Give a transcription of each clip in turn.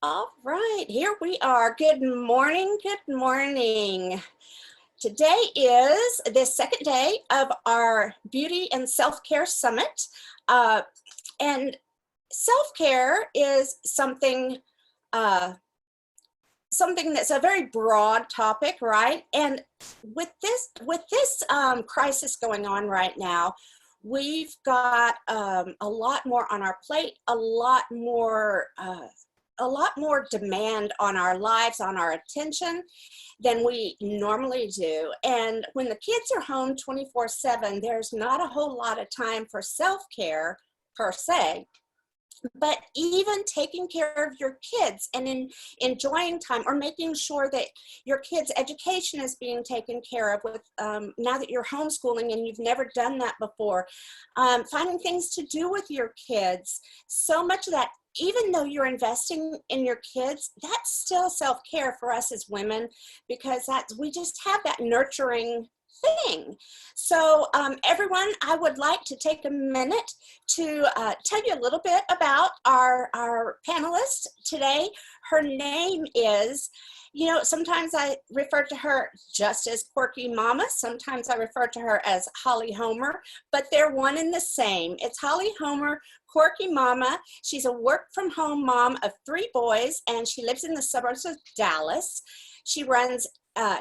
All right, here we are. Good morning, good morning. Today is the second day of our Beauty and Self-Care Summit. And self-care is something that's a very broad topic, right? And with this crisis going on right now, we've got a lot more on our plate, a lot more demand on our lives, on our attention than we normally do. And when the kids are home 24/7, there's not a whole lot of time for self-care per se. But even taking care of your kids and enjoying time, or making sure that your kids' education is being taken care of with, now that you're homeschooling and you've never done that before, finding things to do with your kids. So much of that, even though you're investing in your kids, that's still self-care for us as women, because we just have that nurturing thing. So everyone, I would like to take a minute to tell you a little bit about our panelist today. Her name is, sometimes I refer to her just as Quirky Momma. Sometimes I refer to her as Holly Homer, but they're one and the same. It's Holly Homer, Quirky Momma. She's a work-from-home mom of 3 boys, and she lives in the suburbs of Dallas. She runs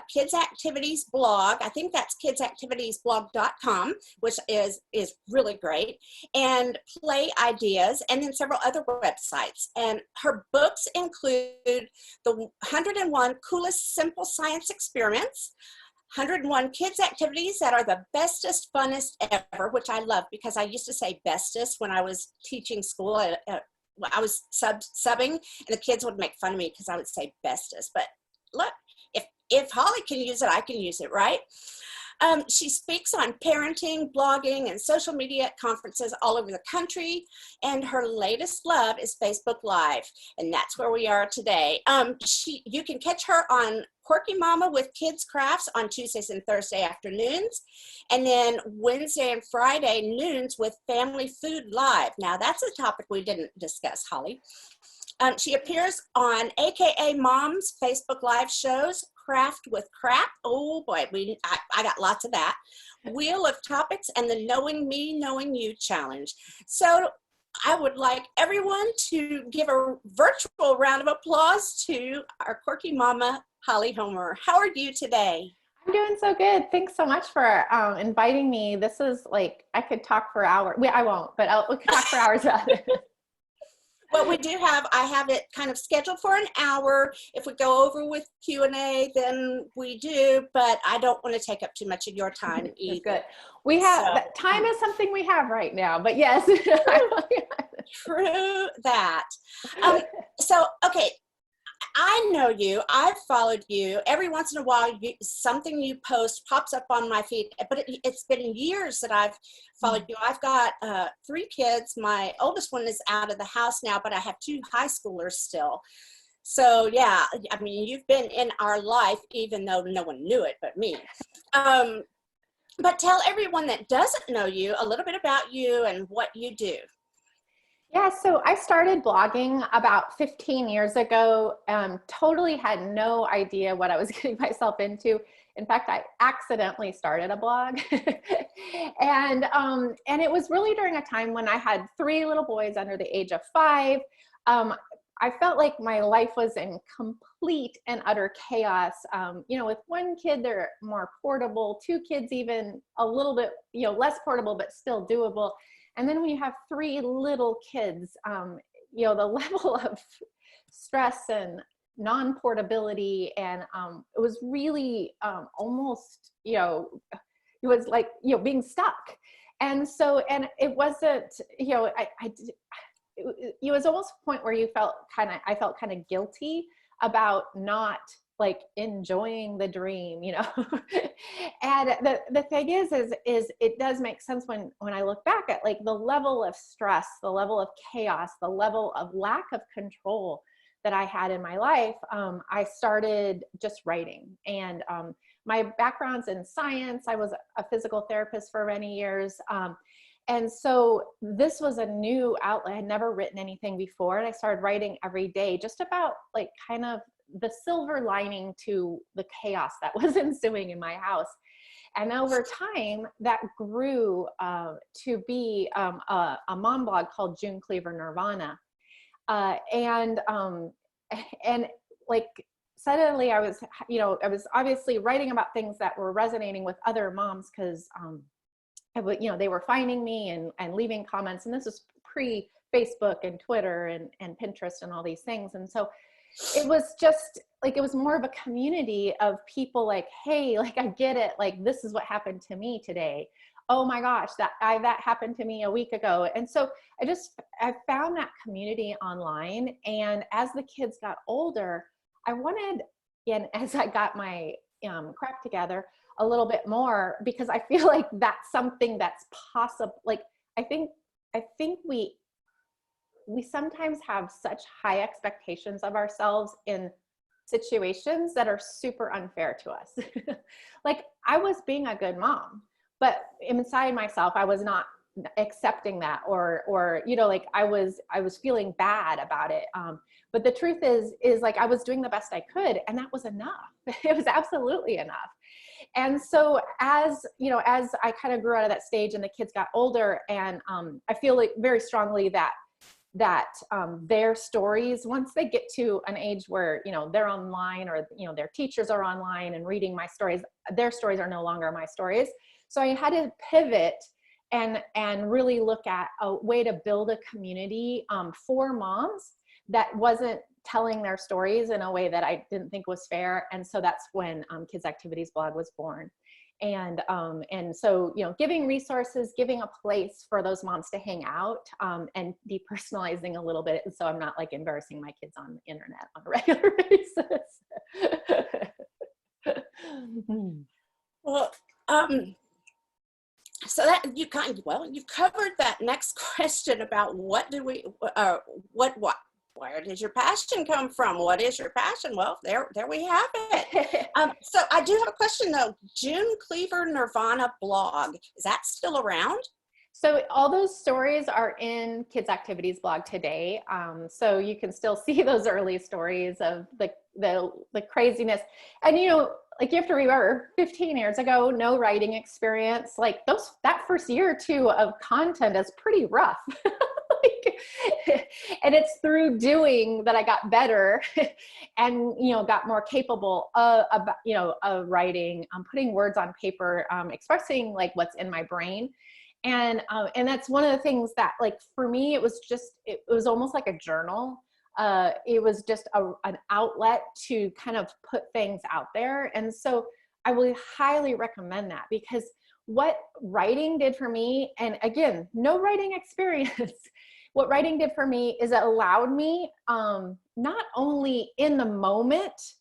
Kids Activities blog. I think that's kidsactivitiesblog.com, which is really great, and Play Ideas, and then several other websites. And her books include the 101 Coolest Simple Science Experiments, 101 Kids Activities that are the bestest, funnest ever, which I love because I used to say bestest when I was teaching school. I was subbing, and the kids would make fun of me because I would say bestest. But look, if Holly can use it, I can use it, right? She speaks on parenting, blogging, and social media at conferences all over the country. And her latest love is Facebook Live. And that's where we are today. You can catch her on Quirky Momma with Kids Crafts on Tuesdays and Thursday afternoons. And then Wednesday and Friday noons with Family Food Live. Now, that's a topic we didn't discuss, Holly. She appears on AKA Mom's Facebook Live shows, Craft with Crap. Oh boy, I got lots of that. Wheel of Topics, and the Knowing Me, Knowing You challenge. So I would like everyone to give a virtual round of applause to our Quirky Momma, Holly Homer. How are you today? I'm doing so good. Thanks so much for inviting me. This is like, I could talk for hours. I won't, but we could talk for hours about it. Well, I have it kind of scheduled for an hour. If we go over with Q&A, then we do, but I don't want to take up too much of your time either. Good. We have, time is something we have right now, but yes. True that. So, okay, I know you, I've followed you. Every once in a while, something you post pops up on my feed, but it's been years that I've followed you. I've got 3 kids. My oldest one is out of the house now, but I have 2 high schoolers still. So yeah, I mean, you've been in our life, even though no one knew it but me. But tell everyone that doesn't know you a little bit about you and what you do. Yeah, so I started blogging about 15 years ago. Totally had no idea what I was getting myself into. In fact, I accidentally started a blog. and it was really during a time when I had 3 little boys under the age of 5. I felt like my life was in complete and utter chaos. With 1 kid, they're more portable, 2 kids even a little bit, less portable, but still doable. And then when you have 3 little kids, the level of stress and non-portability, and it was really almost, it was like, being stuck. And so, and it wasn't, it was almost a point where I felt kind of guilty about not like enjoying the dream, And the thing is it does make sense when I look back at like the level of stress, the level of chaos, the level of lack of control that I had in my life. I started just writing, and my background's in science. I was a physical therapist for many years. And so this was a new outlet. I had never written anything before. And I started writing every day just about like kind of the silver lining to the chaos that was ensuing in my house. And over time that grew to be a mom blog called June Cleaver Nirvana. And like suddenly I was obviously writing about things that were resonating with other moms because they were finding me and leaving comments, and this was pre Facebook and Twitter and Pinterest and all these things. And so it was just like, it was more of a community of people like, hey, like, I get it. Like, this is what happened to me today. Oh my gosh, that happened to me a week ago. And so I found that community online. And as the kids got older, I wanted, and as I got my crap together a little bit more, because I feel like that's something that's possible. Like, I think we sometimes have such high expectations of ourselves in situations that are super unfair to us. Like, I was being a good mom, but inside myself, I was not accepting that, or like I was feeling bad about it. But the truth is like, I was doing the best I could, and that was enough. It was absolutely enough. And so as I kind of grew out of that stage and the kids got older, and I feel like very strongly that their stories, once they get to an age where, they're online, or, their teachers are online and reading my stories, their stories are no longer my stories. So I had to pivot and really look at a way to build a community for moms that wasn't telling their stories in a way that I didn't think was fair. And so that's when Kids Activities blog was born. And so, giving resources, giving a place for those moms to hang out, and depersonalizing a little bit. So I'm not like embarrassing my kids on the internet on a regular basis. Well, so that you've covered that next question about where did your passion come from? What is your passion? Well, there we have it. So I do have a question though. June Cleaver Nirvana blog, is that still around? So all those stories are in Kids Activities blog today. So you can still see those early stories of the craziness. And like, you have to remember, 15 years ago, no writing experience. Like, that first year or two of content is pretty rough. And it's through doing that I got better and, got more capable of writing, putting words on paper, expressing like what's in my brain. And that's one of the things that, like, for me, it was almost like a journal. It was just an outlet to kind of put things out there. And so I would highly recommend that, because what writing did for me, and again, no writing experience, what writing did for me is it allowed me, not only in the moment,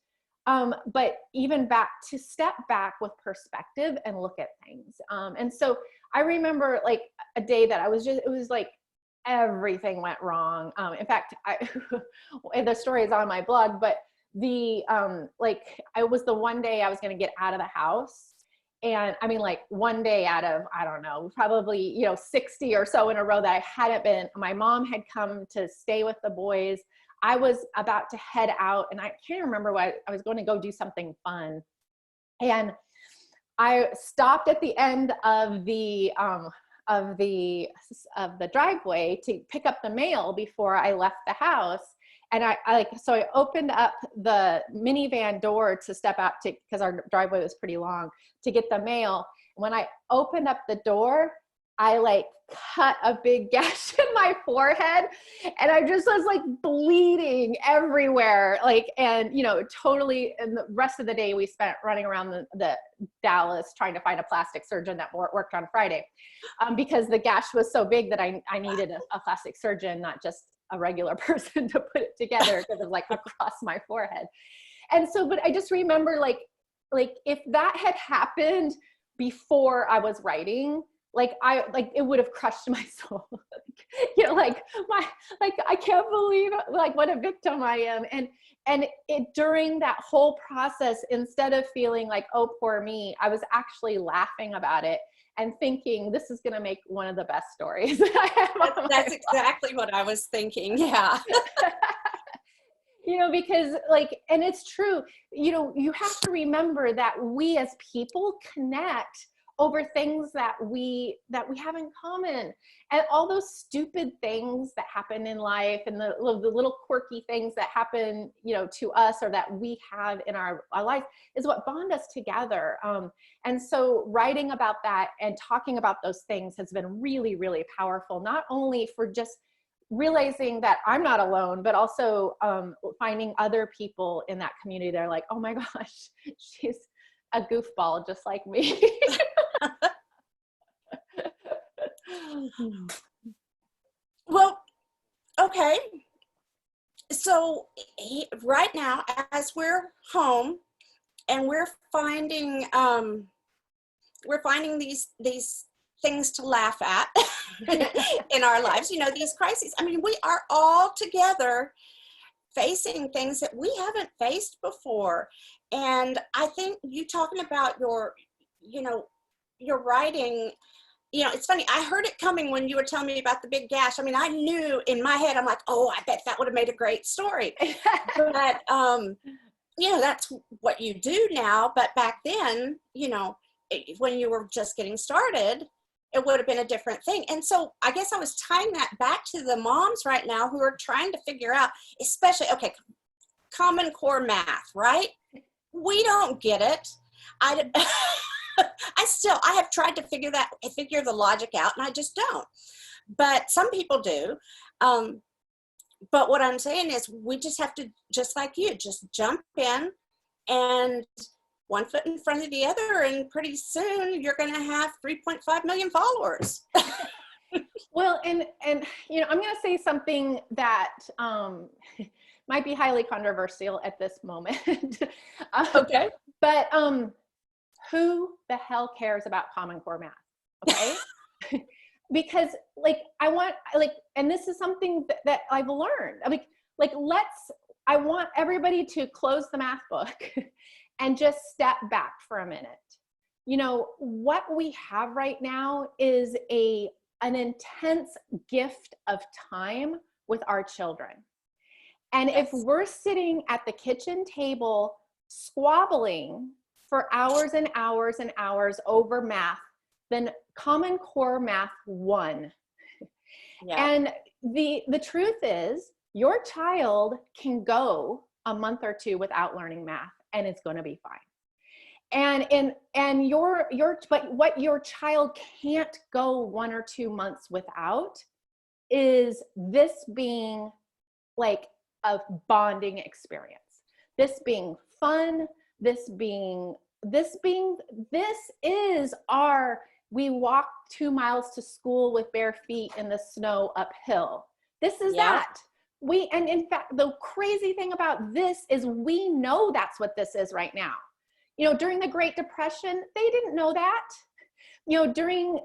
but even to step back with perspective and look at things. And so I remember like a day that it was like everything went wrong. In fact, the story is on my blog, but I was the one day I was going to get out of the house. And I mean, like, one day out of, I don't know, probably, 60 or so in a row that I hadn't been. My mom had come to stay with the boys. I was about to head out, and I can't remember what, I was going to go do something fun. And I stopped at the end of the driveway to pick up the mail before I left the house. And so I opened up the minivan door to step out because our driveway was pretty long, to get the mail. When I opened up the door, I like cut a big gash in my forehead, and I just was like bleeding everywhere. Totally. And the rest of the day we spent running around the Dallas trying to find a plastic surgeon that worked on Friday, because the gash was so big that I needed a plastic surgeon, not just a regular person, to put it together, because it was like across my forehead. And so, but I just remember like if that had happened before I was writing, it would have crushed my soul. I can't believe like what a victim I am. And during that whole process, instead of feeling like, oh, poor me, I was actually laughing about it and thinking this is going to make one of the best stories I have on That's my exactly what I was thinking. Yeah. You know, because like, and it's true, you know, you have to remember that we as people connect over things that we have in common, and all those stupid things that happen in life, and the little quirky things that happen, you know, to us, or that we have in our life, is what bond us together. And so writing about that and talking about those things has been really, really powerful, not only for just realizing that I'm not alone, but also finding other people in that community that are like, oh my gosh, she's a goofball just like me. Well, okay. So right now, as we're home and we're finding these things to laugh at in our lives, you know, these crises. I mean, we are all together facing things that we haven't faced before. And I think you talking about you know, your writing, you know, it's funny. I heard it coming when you were telling me about the big gash. I mean, I knew in my head, I'm like, oh, I bet that would have made a great story. But, you know, that's what you do now. But back then, you know, when you were just getting started, it would have been a different thing. And so I guess I was tying that back to the moms right now who are trying to figure out, especially, okay, Common Core math, right? We don't get it. I have tried to figure the logic out, and I just don't. But some people do. But what I'm saying is we just have to, just like you, just jump in and one foot in front of the other, and pretty soon you're going to have 3.5 million followers. Well, and you know, I'm going to say something that might be highly controversial at this moment. Okay. But who the hell cares about Common Core math? Okay. Because like, and this is something that I've learned. I mean, I want everybody to close the math book and just step back for a minute. You know, what we have right now is an intense gift of time with our children. And Yes. if we're sitting at the kitchen table squabbling for hours and hours and hours over math, then Common Core math won. Yeah. And the truth is, your child can go a month or two without learning math, and it's going to be fine. But what your child can't go 1 or 2 months without is this being like a bonding experience. This being fun, this is our, we walk 2 miles to school with bare feet in the snow uphill. This is that. And in fact, the crazy thing about this is we know that's what this is right now. You know, during the Great Depression, they didn't know that. You know, during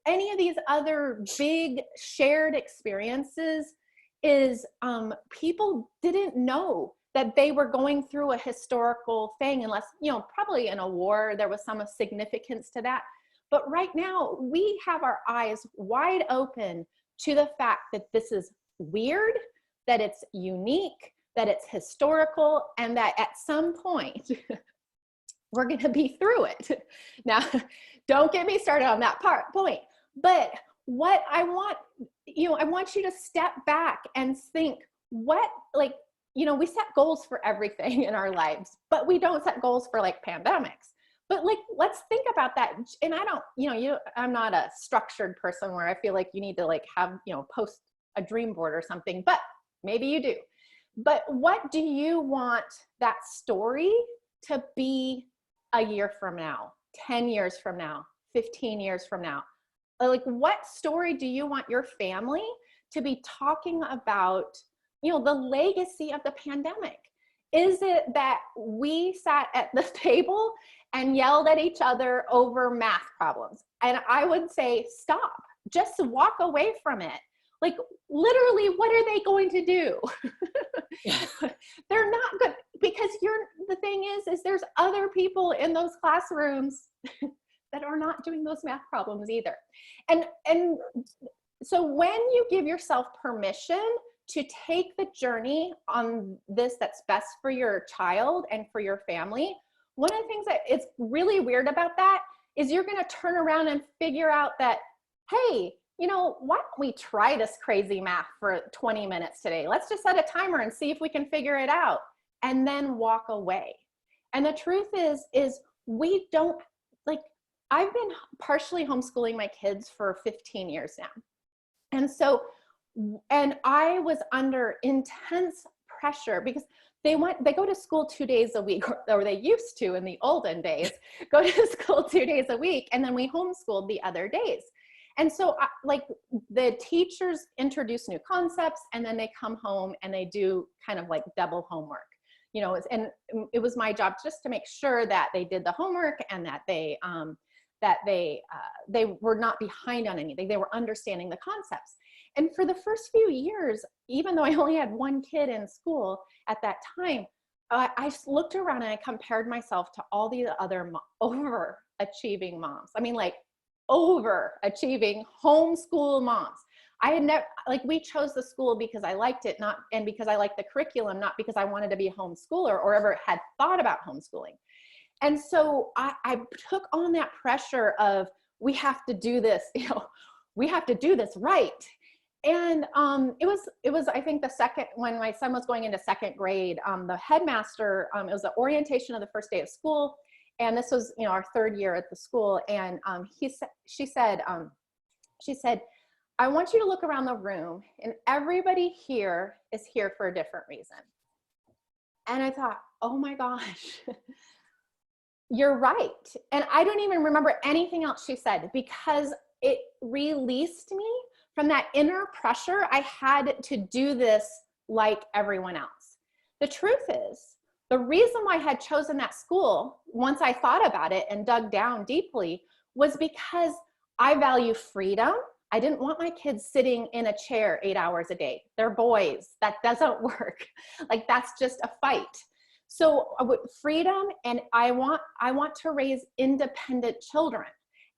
any of these other big shared experiences is people didn't know that they were going through a historical thing, unless, you know, probably in a war, there was some significance to that. But right now, we have our eyes wide open to the fact that this is weird, that it's unique, that it's historical, and that at some point, we're going to be through it. Now, don't get me started on that point. But what I want you to step back and think, we set goals for everything in our lives, but we don't set goals for like pandemics. But like, let's think about that. And I don't, I'm not a structured person where I feel like you need to like have, post a dream board or something, but maybe you do. But what do you want that story to be a year from now, 10 years from now, 15 years from now? Like, what story do you want your family to be talking about, the legacy of the pandemic? Is it that we sat at the table and yelled at each other over math problems? And I would say, stop, just walk away from it. Like, literally, what are they going to do? They're not good, because the thing is there's other people in those classrooms that are not doing those math problems either. And so when you give yourself permission to take the journey on this that's best for your child and for your family, one of the things that is really weird about that is you're going to turn around and figure out that, hey, you know, why don't we try this crazy math for 20 minutes today? Let's just set a timer and see if we can figure it out, and then walk away. And the truth is we don't, like, I've been partially homeschooling my kids for 15 years now. And so, and I was under intense pressure because they go to school 2 days a week, or they used to in the olden days, go to school 2 days a week, and then we homeschooled the other days. And so like the teachers introduce new concepts, and then they come home and they do kind of like double homework, you know, and it was my job just to make sure that they did the homework and that they were not behind on anything. They were understanding the concepts. And for the first few years, even though I only had one kid in school at that time, I looked around and I compared myself to all the other overachieving moms. I mean, like overachieving homeschool moms. I had never, like, we chose the school because I liked it, and because I liked the curriculum, not because I wanted to be a homeschooler or ever had thought about homeschooling. And so I took on that pressure of, we have to do this, you know, we have to do this right. And it was, I think when my son was going into second grade, the headmaster, it was the orientation of the first day of school. And this was, you know, our third year at the school. And she said, I want you to look around the room, and everybody here is here for a different reason. And I thought, oh my gosh, you're right. And I don't even remember anything else she said, because it released me from that inner pressure I had to do this like everyone else. The truth is, the reason why I had chosen that school, once I thought about it and dug down deeply, was because I value freedom. I didn't want my kids sitting in a chair 8 hours a day. They're boys. That doesn't work. Like, that's just a fight. So freedom, and I want to raise independent children.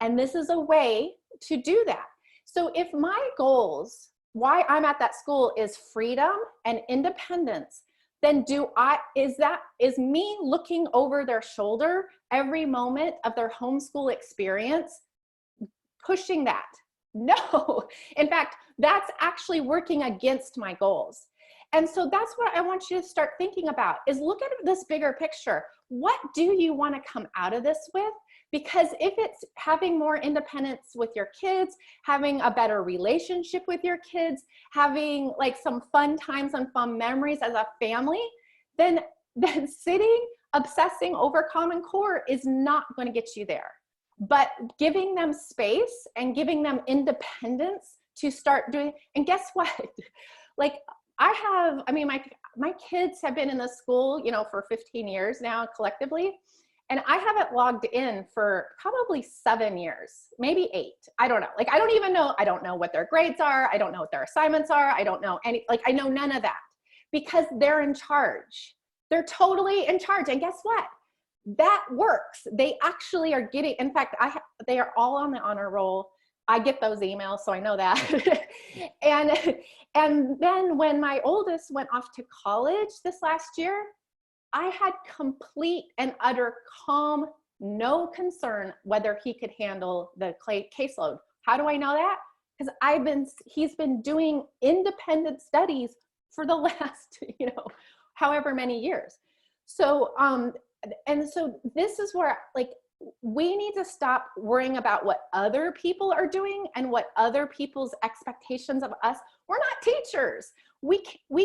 And this is a way to do that. So if my goals, why I'm at that school, is freedom and independence, then is me looking over their shoulder every moment of their homeschool experience pushing that? No. In fact, that's actually working against my goals. And so that's what I want you to start thinking about, is look at this bigger picture. What do you want to come out of this with? Because if it's having more independence with your kids, having a better relationship with your kids, having like some fun times and fun memories as a family, then sitting, obsessing over Common Core is not going to get you there. But giving them space and giving them independence to start doing, and guess what? Like, my kids have been in the school, you know, for 15 years now collectively. And I haven't logged in for probably 7 years, maybe 8. I don't know. Like, I don't even know. I don't know what their grades are. I don't know what their assignments are. I don't know I know none of that, because they're in charge. They're totally in charge. And guess what? That works. They actually are getting, in fact, they are all on the honor roll. I get those emails, so I know that. and then when my oldest went off to college this last year, I had complete and utter calm, no concern whether he could handle the caseload. How do I know that? Because he's been doing independent studies for the last, you know, however many years. So, and so this is where, like, we need to stop worrying about what other people are doing and what other people's expectations of us. We're not teachers. We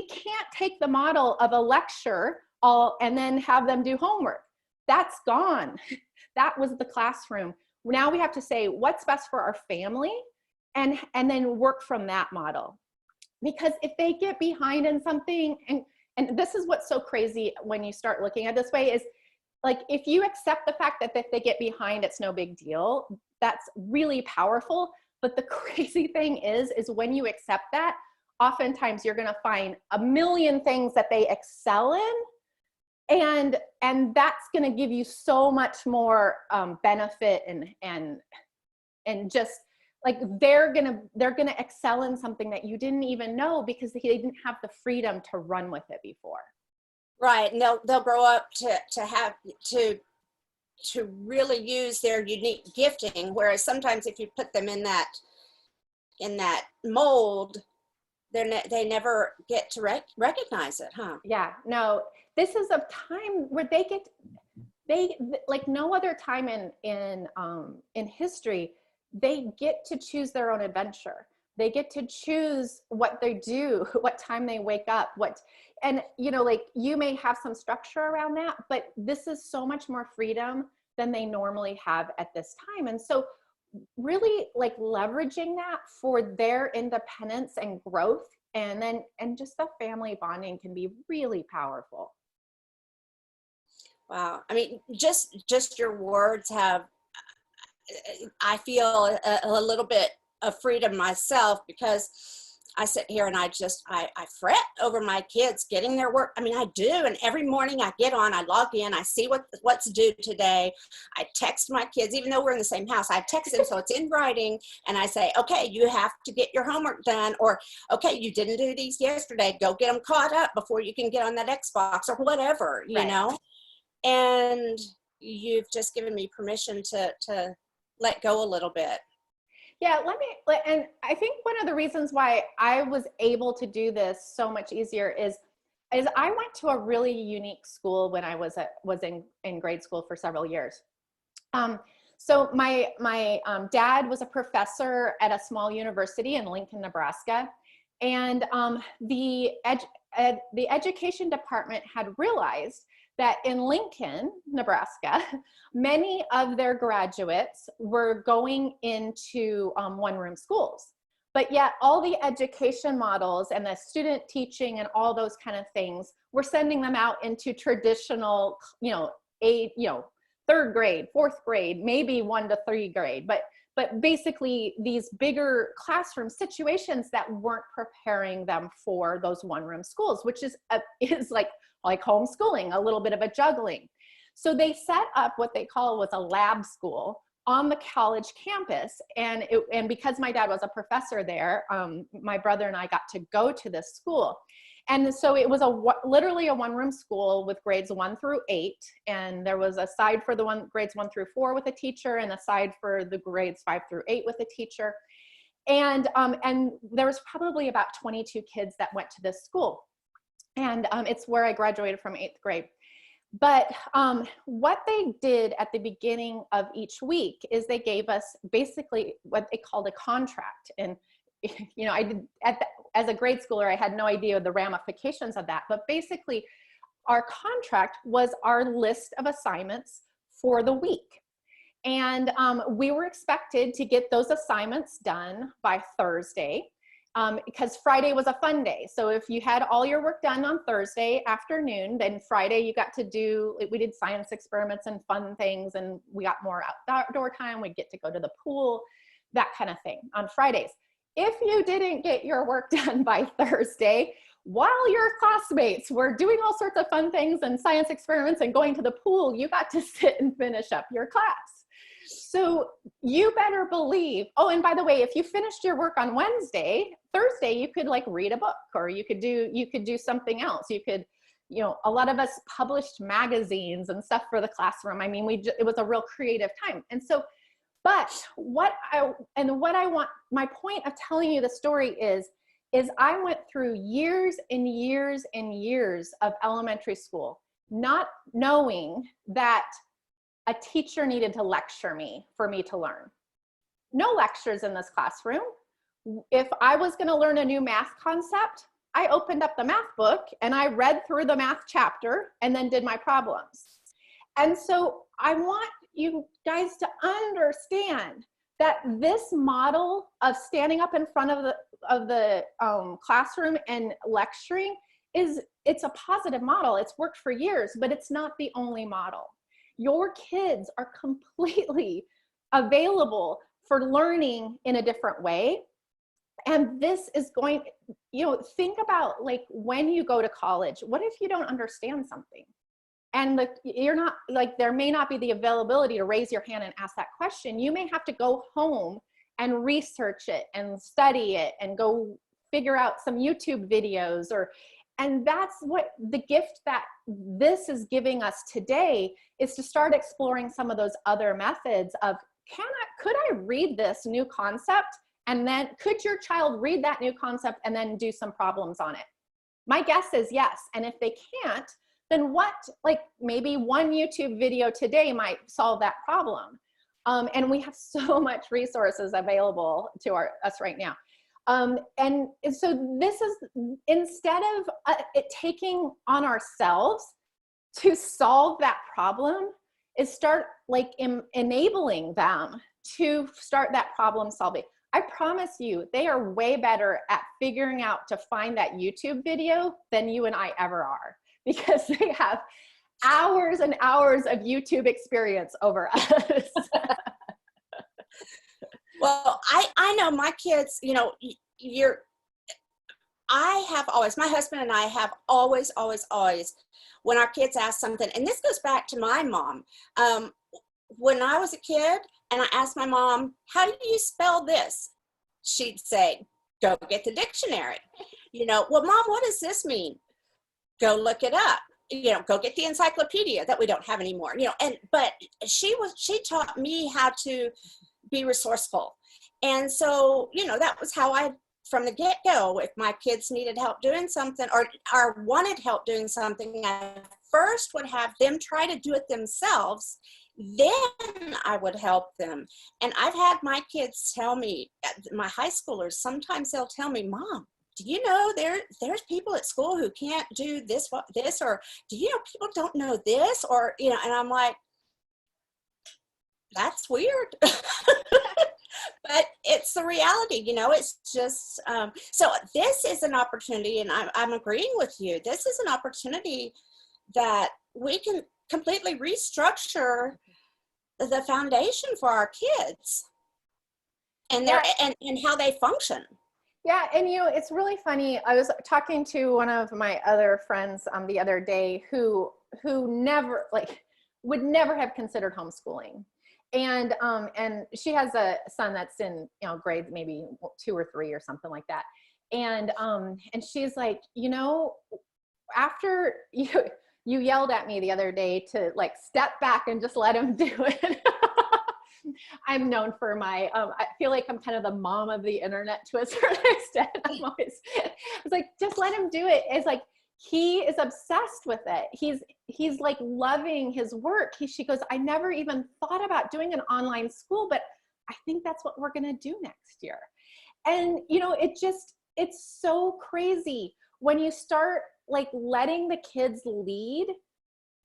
can't take the model of a lecture and then have them do homework. That's gone. That was the classroom. Now we have to say what's best for our family, and then work from that model. Because if they get behind in something, and this is what's so crazy when you start looking at this way, is like, if you accept the fact that if they get behind, it's no big deal, that's really powerful. But the crazy thing is when you accept that, oftentimes you're going to find a million things that they excel in And that's going to give you so much more benefit, and just like they're gonna excel in something that you didn't even know because they didn't have the freedom to run with it before. Right, and they'll grow up to have to really use their unique gifting, whereas sometimes if you put them in that mold, they never get to recognize it, huh? Yeah, no, this is a time where they like no other time in history, they get to choose their own adventure. They get to choose what they do, what time they wake up, and like you may have some structure around that, but this is so much more freedom than they normally have at this time. And so really like leveraging that for their independence and growth, and just the family bonding can be really powerful. Wow. I mean, just your words have, I feel a little bit of freedom myself, because I sit here and I fret over my kids getting their work. I mean, I do. And every morning I get on, I log in, I see what's due today. I text my kids, even though we're in the same house, I text them so it's in writing. And I say, okay, you have to get your homework done, or, okay, you didn't do these yesterday. Go get them caught up before you can get on that Xbox or whatever, you Right. know? And you've just given me permission to let go a little bit. Yeah, and I think one of the reasons why I was able to do this so much easier is I went to a really unique school when I was in grade school for several years. So my dad was a professor at a small university in Lincoln, Nebraska, and the education department had realized that in Lincoln, Nebraska, many of their graduates were going into one-room schools. But yet all the education models and the student teaching and all those kind of things were sending them out into traditional, third grade, fourth grade, maybe 1 to 3 grade, but basically these bigger classroom situations that weren't preparing them for those one-room schools, which is like homeschooling, a little bit of a juggling. So they set up what they call was a lab school on the college campus. And because my dad was a professor there, my brother and I got to go to this school. And so it was literally a one-room school with grades 1 through 8. And there was a side for the grades 1 through 4 with a teacher, and a side for the grades 5 through 8 with a teacher. And there was probably about 22 kids that went to this school. And it's where I graduated from 8th grade. But what they did at the beginning of each week is they gave us basically what they called a contract. And, I did as a grade schooler, I had no idea the ramifications of that. But basically, our contract was our list of assignments for the week. And we were expected to get those assignments done by Thursday. Because Friday was a fun day. So if you had all your work done on Thursday afternoon, then Friday you got to we did science experiments and fun things, and we got more outdoor time. We'd get to go to the pool, that kind of thing on Fridays. If you didn't get your work done by Thursday, while your classmates were doing all sorts of fun things and science experiments and going to the pool, you got to sit and finish up your class. So you better believe, oh, and by the way, if you finished your work on Wednesday, Thursday, you could like read a book, or you could do something else. You could, a lot of us published magazines and stuff for the classroom. I mean, it was a real creative time. And so, but what I want, my point of telling you the story is I went through years and years and years of elementary school, not knowing that a teacher needed to lecture me for me to learn. No lectures in this classroom. If I was going to learn a new math concept, I opened up the math book and I read through the math chapter and then did my problems. And so I want you guys to understand that this model of standing up in front of the classroom and lecturing it's a positive model. It's worked for years, but it's not the only model. Your kids are completely available for learning in a different way. And this is going, think about like when you go to college, what if you don't understand something? and you're not like, there may not be the availability to raise your hand and ask that question. You may have to go home and research it and study it and go figure out some YouTube videos, and that's what the gift that this is giving us today, is to start exploring some of those other methods of, could I read this new concept, and then could your child read that new concept and then do some problems on it? My guess is yes. And if they can't, then like maybe one YouTube video today might solve that problem. And we have so much resources available to us right now. And so this is, instead of it taking on ourselves to solve that problem, is start like enabling them to start that problem solving. I promise you, they are way better at figuring out to find that YouTube video than you and I ever are, because they have hours and hours of YouTube experience over us. Well, I know my kids, you know, my husband and I have always, when our kids ask something, and this goes back to my mom, when I was a kid and I asked my mom, how do you spell this? She'd say, go get the dictionary. You know, well, Mom, what does this mean? Go look it up. You know, go get the encyclopedia that we don't have anymore. You know, but she taught me how to be resourceful. And so, you know, that was how from the get-go, if my kids needed help doing something or wanted help doing something, I first would have them try to do it themselves. Then I would help them. And I've had my kids tell me, my high schoolers, sometimes they'll tell me, Mom, do you know there's people at school who can't do this, or do you know people don't know this, or, you know, and I'm like, that's weird. But it's the reality, you know, it's just, so this is an opportunity, and I'm agreeing with you. This is an opportunity that we can completely restructure the foundation for our kids and and how they function. Yeah. And, you know, it's really funny. I was talking to one of my other friends the other day who never, like, would never have considered homeschooling. And she has a son that's in, you know, grade maybe 2 or 3 or something like that. And she's like, you know, after you yelled at me the other day to like step back and just let him do it. I'm known for my, I feel like I'm kind of the mom of the internet to a certain extent. I was like, just let him do it. It's like, he is obsessed with it. He's like loving his work. She goes, I never even thought about doing an online school, but I think that's what we're going to do next year. And, you know, it's so crazy when you start like letting the kids lead,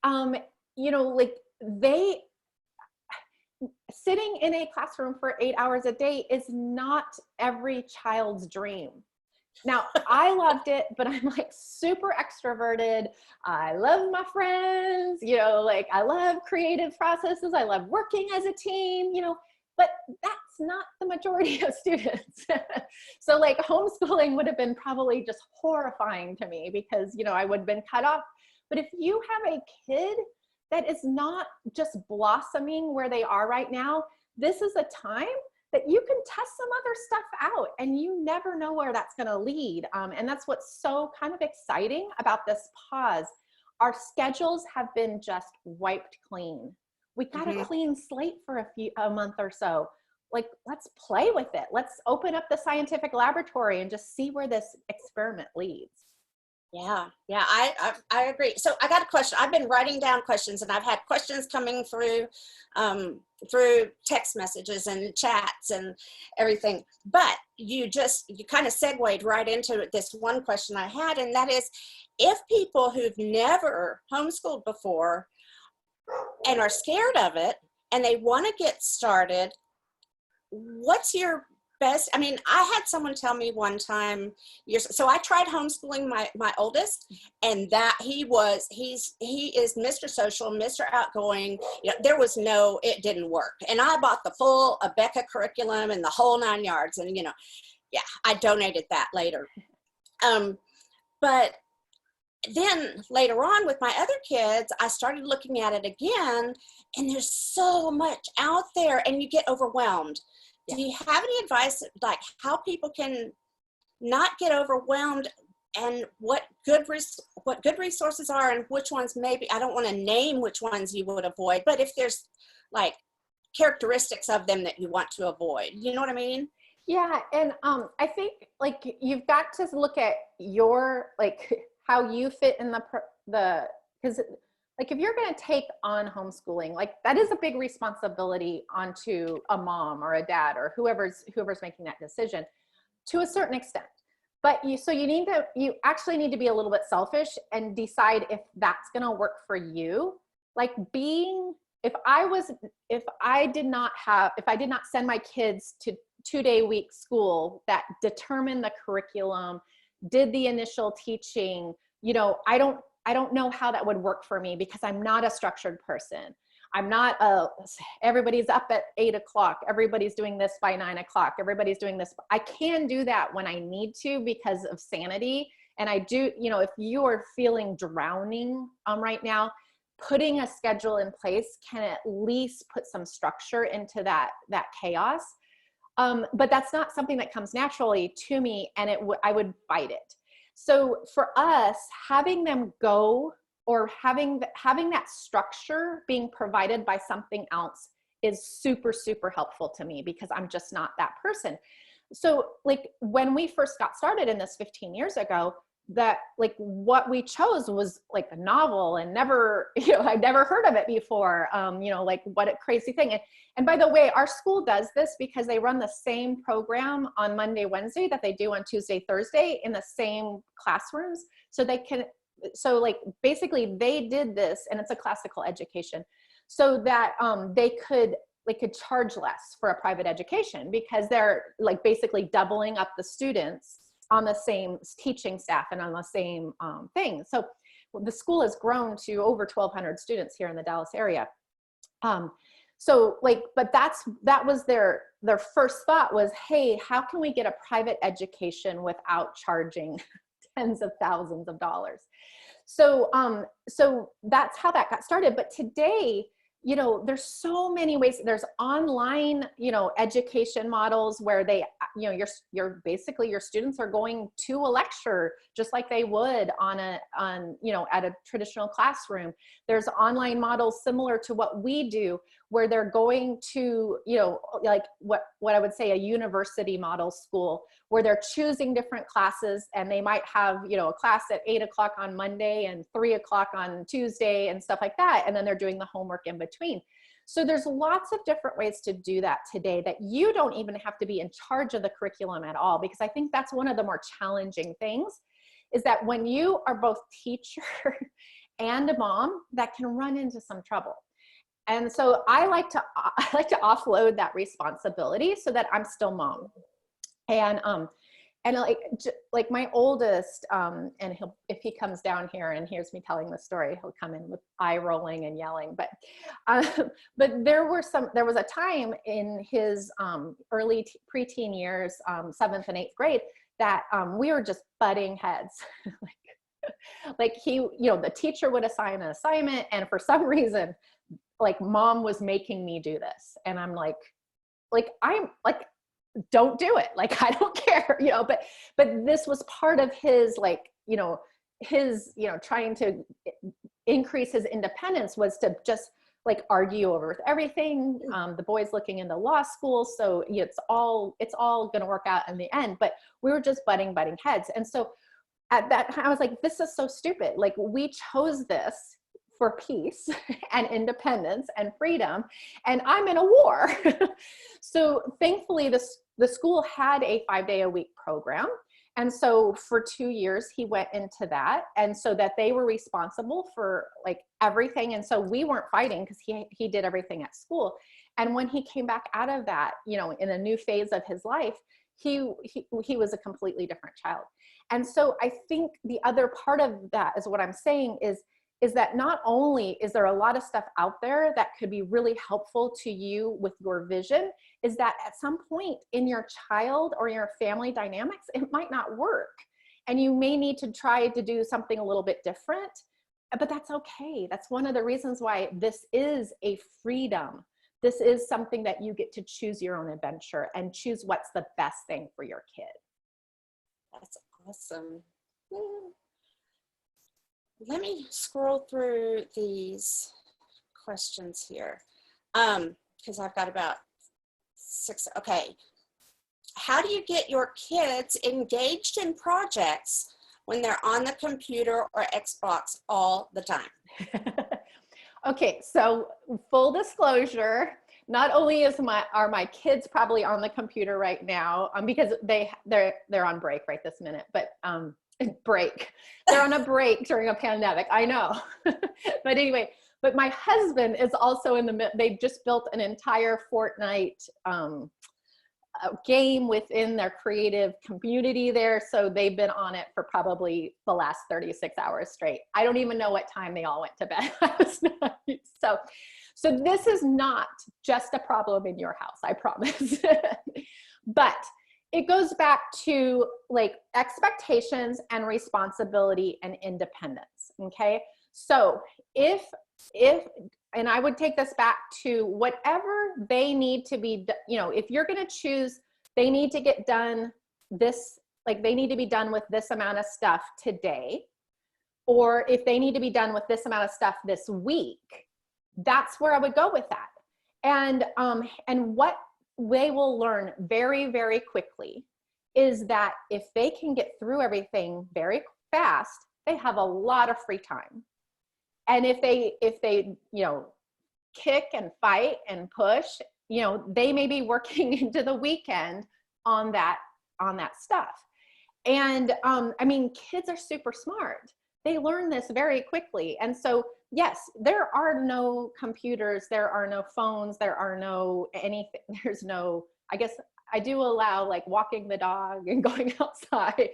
you know, like sitting in a classroom for 8 hours a day is not every child's dream. Now, I loved it, but I'm like super extroverted. I love my friends, you know, like I love creative processes. I love working as a team, you know, but that's not the majority of students. So like homeschooling would have been probably just horrifying to me because, you know, I would have been cut off. But if you have a kid that is not just blossoming where they are right now, this is a time that you can test some other stuff out and you never know where that's gonna lead. And that's what's so kind of exciting about this pause. Our schedules have been just wiped clean. We got a clean slate for a month or so. Like, let's play with it. Let's open up the scientific laboratory and just see where this experiment leads. Yeah, I agree. So I got a question. I've been writing down questions, and I've had questions coming through text messages and chats and everything. But you kind of segued right into this one question I had, and that is, if people who've never homeschooled before and are scared of it and they want to get started, what's your best? I mean, I had someone tell me one time, so I tried homeschooling my oldest, and that he is Mr. Social, Mr. Outgoing. You know, it didn't work. And I bought the full Abeka curriculum and the whole 9 yards. And, you know, yeah, I donated that later. But then later on with my other kids, I started looking at it again, and there's so much out there and you get overwhelmed. Yeah. Do you have any advice, like how people can not get overwhelmed, and what good resources are and which ones maybe, I don't want to name which ones you would avoid, but if there's like characteristics of them that you want to avoid, you know what I mean? Yeah, and I think like you've got to look at your like how you fit in the because like if you're going to take on homeschooling, like that is a big responsibility onto a mom or a dad or whoever's making that decision to a certain extent. But you actually need to be a little bit selfish and decide if that's going to work for you. Like if I did not send my kids to 2-day week school that determined the curriculum, did the initial teaching, I don't know how that would work for me because I'm not a structured person. I'm not everybody's up at 8 o'clock. Everybody's doing this by 9 o'clock. Everybody's doing this. I can do that when I need to because of sanity. And I do, if you are feeling drowning right now, putting a schedule in place can at least put some structure into that chaos. But that's not something that comes naturally to me, and I would fight it. So for us, having them go or having that structure being provided by something else is super, super helpful to me because I'm just not that person. So like when we first got started in this 15 years ago, that like what we chose was like a novel and never, I'd never heard of it before. Like what a crazy thing. And by the way, our school does this because they run the same program on Monday, Wednesday that they do on Tuesday, Thursday in the same classrooms. So like basically they did this, and it's a classical education, so that they could charge less for a private education because they're like basically doubling up the students on the same teaching staff and on the same thing. So the school has grown to over 1,200 students here in the Dallas area. But that was their first thought was, hey, how can we get a private education without charging tens of thousands of dollars? So that's how that got started. But today, there's so many ways. There's online, education models where they, you're basically your students are going to a lecture just like they would at a traditional classroom. There's online models similar to what we do where they're going to, like what I would say a university model school where they're choosing different classes, and they might have, a class at 8 o'clock on Monday and 3 o'clock on Tuesday and stuff like that. And then they're doing the homework in between. So there's lots of different ways to do that today that you don't even have to be in charge of the curriculum at all, because I think that's one of the more challenging things is that when you are both teacher and a mom, that can run into some trouble. And so I like to offload that responsibility so that I'm still mom. And like my oldest, and if he comes down here and hears me telling the story, he'll come in with eye rolling and yelling. But there was a time in his early preteen years, 7th and 8th grade, that we were just butting heads. like he, the teacher would assign an assignment, and for some reason, like mom was making me do this, and I'm like I'm like, don't do it. Like, I don't care, but this was part of his, trying to increase his independence was to just like argue over everything. The boy's looking into law school. So it's all going to work out in the end, but we were just butting heads. And so at that time I was like, this is so stupid. Like, we chose this for peace and independence and freedom, and I'm in a war. So thankfully the school had a 5-day-a-week program. And so for 2 years he went into that, and so that they were responsible for like everything. And so we weren't fighting because he did everything at school. And when he came back out of that, in a new phase of his life, he was a completely different child. And so I think the other part of that is what I'm saying is that not only is there a lot of stuff out there that could be really helpful to you with your vision, is that at some point in your child or your family dynamics, it might not work. and you may need to try to do something a little bit different, but that's okay. That's one of the reasons why this is a freedom. This is something that you get to choose your own adventure and choose what's the best thing for your kid. That's awesome. Let me scroll through these questions here, because I've got about 6. Okay. How do you get your kids engaged in projects when they're on the computer or Xbox all the time? Okay, so full disclosure, not only are my kids probably on the computer right now, because they're on break right this minute, but they're on a break during a pandemic, I know. But anyway, but my husband is also they've just built an entire Fortnite game within their creative community there. So they've been on it for probably the last 36 hours straight. I don't even know what time they all went to bed last night. So this is not just a problem in your house, I promise. But it goes back to like expectations and responsibility and independence. Okay. So and I would take this back to whatever they need to be, if you're going to choose, they need to get done this, like they need to be done with this amount of stuff today, or if they need to be done with this amount of stuff this week, that's where I would go with that. And what they will learn very, very quickly is that if they can get through everything very fast, they have a lot of free time. And if they, kick and fight and push, they may be working into the weekend on that stuff. And kids are super smart. They learn this very quickly. And so, yes, there are no computers, there are no phones, there are no anything, I guess I do allow like walking the dog and going outside,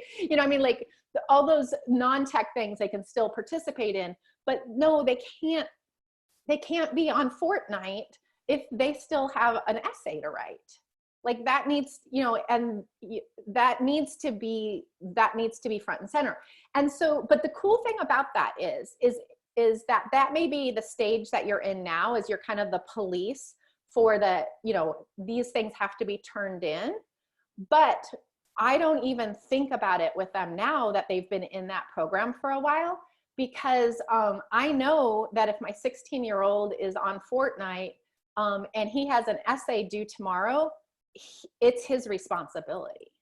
like all those non-tech things they can still participate in. But no, they can't be on Fortnite if they still have an essay to write. Like that needs, and that needs to be front and center. And so, but the cool thing about that is that may be the stage that you're in now, is you're kind of the police for these things have to be turned in. But I don't even think about it with them now that they've been in that program for a while. Because I know that if my 16-year-old is on Fortnite and he has an essay due tomorrow, it's his responsibility.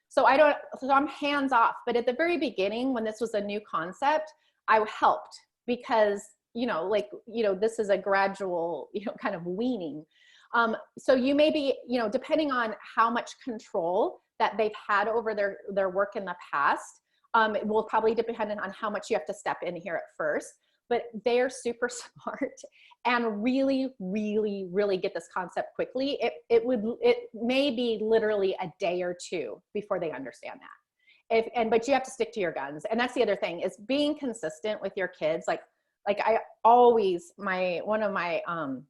So I'm hands off. But at the very beginning, when this was a new concept, I helped because, this is a gradual, kind of weaning. So you may be, depending on how much control that they've had over their work in the past, it will probably depend on how much you have to step in here at first, but they're super smart and really, really, really get this concept quickly. It may be literally a day or two before they understand that. But you have to stick to your guns. And that's the other thing, is being consistent with your kids. Like I always, one of my, and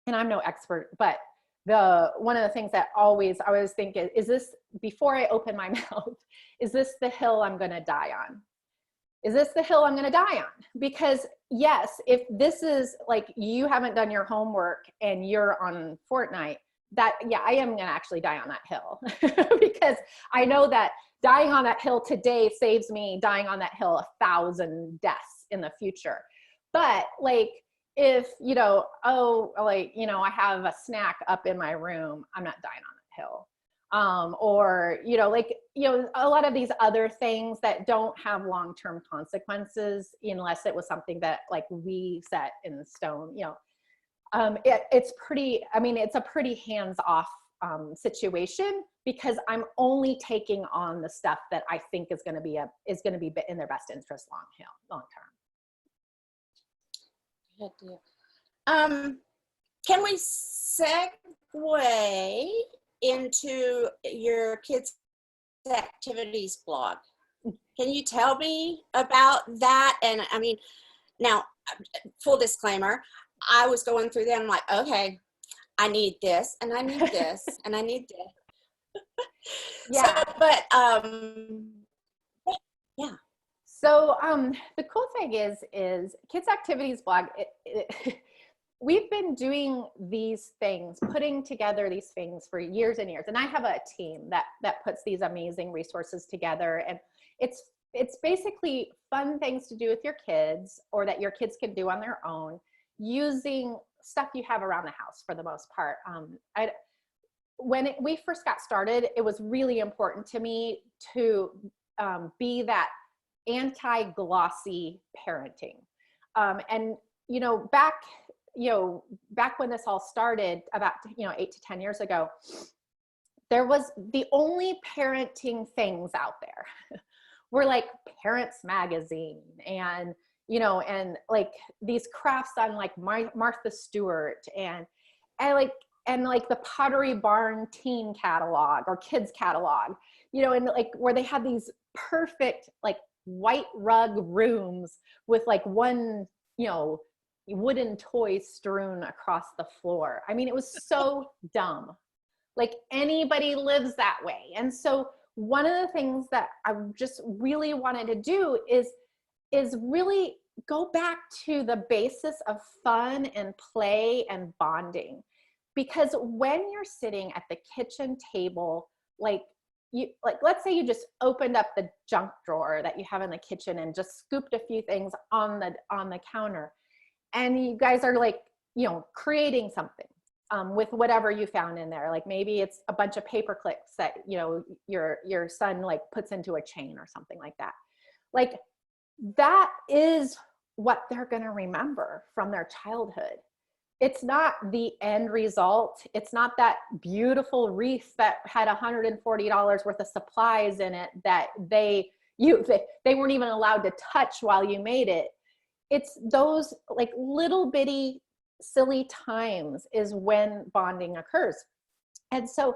I'm no expert, but one of the things that I always think is this, before I open my mouth, is this the hill I'm going to die on? Is this the hill I'm going to die on? Because yes, if this is like, you haven't done your homework and you're on Fortnite, I am going to actually die on that hill because I know that dying on that hill today saves me dying on that hill 1,000 deaths in the future. But if, I have a snack up in my room, I'm not dying on that hill. Or, a lot of these other things that don't have long-term consequences, unless it was something that we set in stone, it's a pretty hands-off situation, because I'm only taking on the stuff that I think is going to be in their best interest long term. Good deal. Can we segue into your kids' activities blog? Can you tell me about that? And now, full disclaimer, I was going through them like, okay, I need this, and I need this, and I need this. Yeah. So, but Yeah. So the cool thing is Kids Activities blog, we've been doing these things, putting together these things for years and years. And I have a team that puts these amazing resources together. And it's basically fun things to do with your kids, or that your kids can do on their own, using stuff you have around the house for the most part. When we first got started, it was really important to me to be that anti-glossy parenting. And, back when this all started about, 8 to 10 years ago, there was the only parenting things out there were like Parents Magazine and, and like these crafts on like Martha Stewart and the Pottery Barn teen catalog or kids catalog, and like where they had these perfect like white rug rooms with like one, wooden toy strewn across the floor. I mean, it was so dumb. Like anybody lives that way. And so one of the things that I just really wanted to do is really go back to the basis of fun and play and bonding. Because when you're sitting at the kitchen table, let's say you just opened up the junk drawer that you have in the kitchen and just scooped a few things on the counter, and you guys are like, creating something with whatever you found in there. Like maybe it's a bunch of paper clips that, your son like puts into a chain or something like that. Like that is what they're going to remember from their childhood. It's not the end result. It's not that beautiful wreath that had $140 worth of supplies in it that they weren't even allowed to touch while you made it. It's those like little bitty silly times is when bonding occurs. And so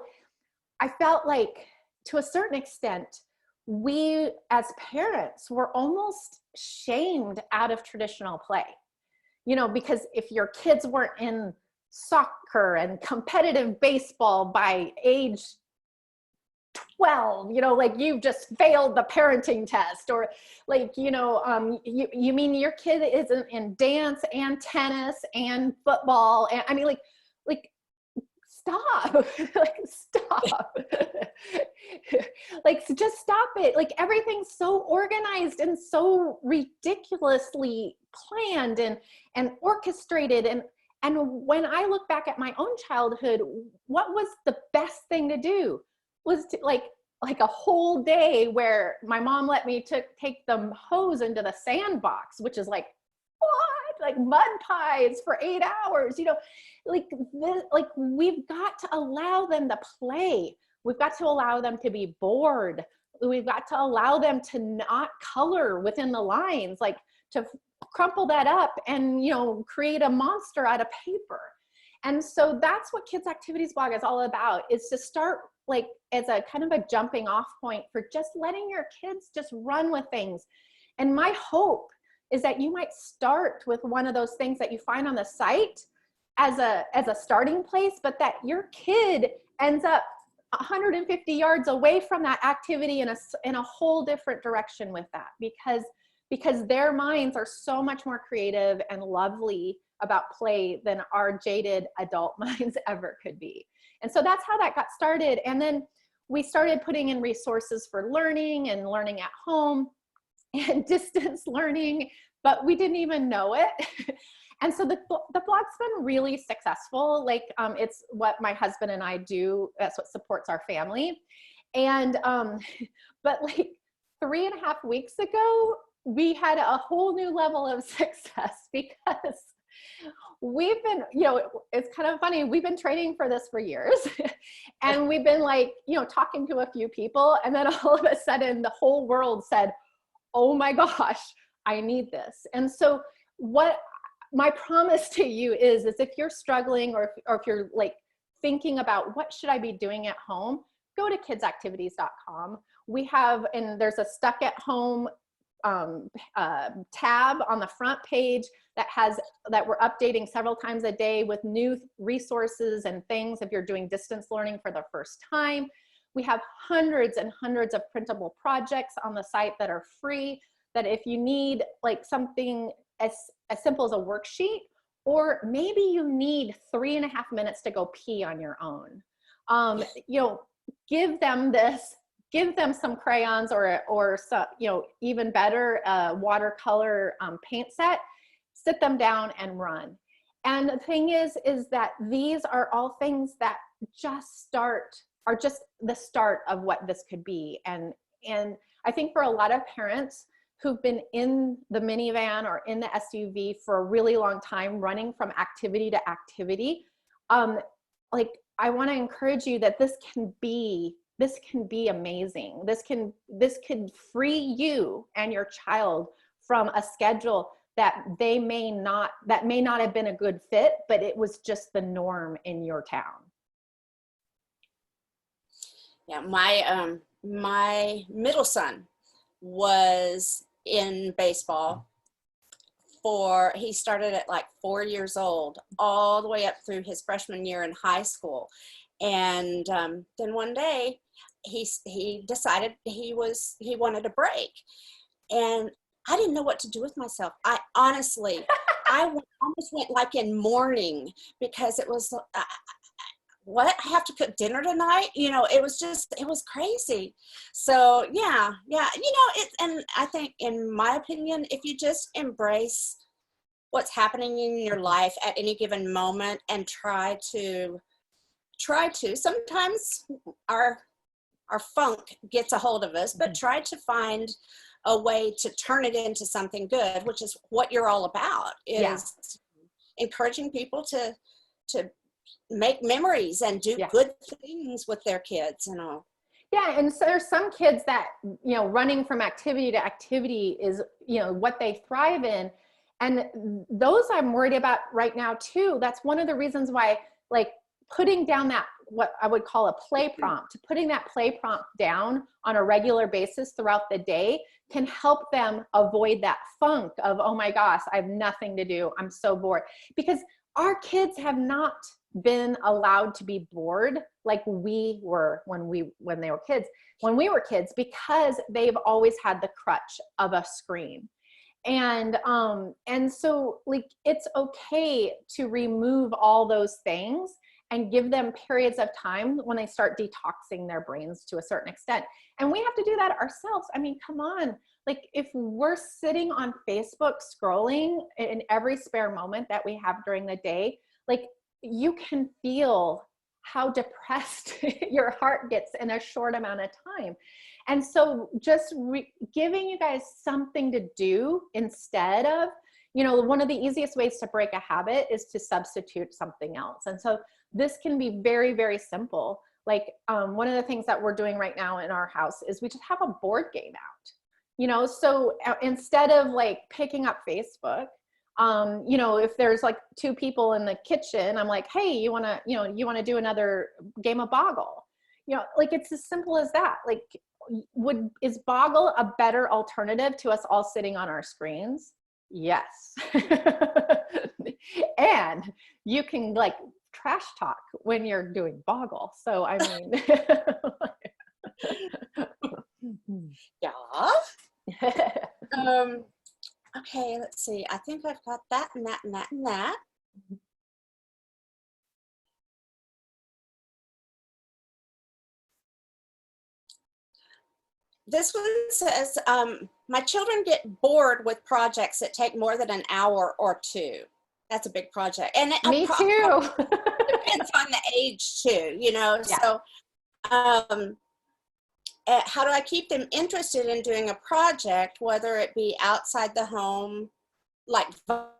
I felt like to a certain extent, we as parents were almost shamed out of traditional play. Because if your kids weren't in soccer and competitive baseball by age 12, like you've just failed the parenting test, or like, you mean your kid isn't in dance and tennis and football. And I mean, like stop, like stop, like just stop it. Like everything's so organized and so ridiculously planned and orchestrated. And when I look back at my own childhood, what was the best thing to do was to like a whole day where my mom let me take the hose into the sandbox, which is like, what? Like mud pies for 8 hours, like we've got to allow them to play. We've got to allow them to be bored. We've got to allow them to not color within the lines, like to crumple that up and, create a monster out of paper. And so that's what Kids Activities blog is all about, is to start like as a kind of a jumping off point for just letting your kids just run with things. And my hope is that you might start with one of those things that you find on the site as a starting place, but that your kid ends up 150 yards away from that activity in a whole different direction with that, because their minds are so much more creative and lovely about play than our jaded adult minds ever could be. And so that's how that got started. And then we started putting in resources for learning and learning at home and distance learning, but we didn't even know it. And so the blog's been really successful. Like it's what my husband and I do. That's what supports our family. And, but like 3.5 weeks ago, we had a whole new level of success because we've been, it's kind of funny. We've been training for this for years and we've been like, talking to a few people, and then all of a sudden the whole world said, oh my gosh, I need this. And so what my promise to you is if you're struggling or if you're like thinking about what should I be doing at home, go to kidsactivities.com. We have, and there's a stuck at home tab on the front page that we're updating several times a day with new resources and things if you're doing distance learning for the first time. We have hundreds and hundreds of printable projects on the site that are free, that if you need like something as simple as a worksheet, or maybe you need 3.5 minutes to go pee on your own. You know, give them this, give them some crayons or some, you know, even better, watercolor paint set, sit them down and run. And the thing is that these are all things that are just the start of what this could be. And I think for a lot of parents who've been in the minivan or in the SUV for a really long time, running from activity to activity, like I want to encourage you that this can be amazing. This could free you and your child from a schedule that may not have been a good fit, but it was just the norm in your town. Yeah, my middle son was in baseball he started at like 4 years old, all the way up through his freshman year in high school. And then one day he decided he wanted a break. And I didn't know what to do with myself. I honestly, I almost went like in mourning, because it was, what, I have to cook dinner tonight? You know, it was crazy. So yeah, you know, and I think, in my opinion, if you just embrace what's happening in your life at any given moment and try to, sometimes our funk gets a hold of us, but try to find a way to turn it into something good, which is what you're all about, is encouraging people to make memories and do good things with their kids and all. Yeah, and so there's some kids that, you know, running from activity to activity is, you know, what they thrive in. And those I'm worried about right now too. That's one of the reasons why, like, putting down that, what I would call a play prompt, putting that play prompt down on a regular basis throughout the day can help them avoid that funk of, oh my gosh, I have nothing to do, I'm so bored. Because our kids have not been allowed to be bored like we were when they were kids. When we were kids, because they've always had the crutch of a screen. And so, like, it's okay to remove all those things and give them periods of time when they start detoxing their brains to a certain extent. And we have to do that ourselves. I mean, come on. Like, if we're sitting on Facebook scrolling in every spare moment that we have during the day, like, you can feel how depressed your heart gets in a short amount of time. And so just giving you guys something to do instead of, you know, one of the easiest ways to break a habit is to substitute something else. And so this can be very, very simple. Like, one of the things that we're doing right now in our house is we just have a board game out, you know, so instead of like picking up Facebook, you know, if there's like 2 people in the kitchen, I'm like, hey, you want to do another game of Boggle? You know, like, it's as simple as that. Like, is Boggle a better alternative to us all sitting on our screens? Yes. And you can, like, trash talk when you're doing Boggle. So, I mean, yeah. Okay, let's see. I think I've got that and that and that and that. This one says, my children get bored with projects that take more than an hour or 2. That's a big project. And me too. Depends on the age too, you know. Yeah. So how do I keep them interested in doing a project, whether it be outside the home, like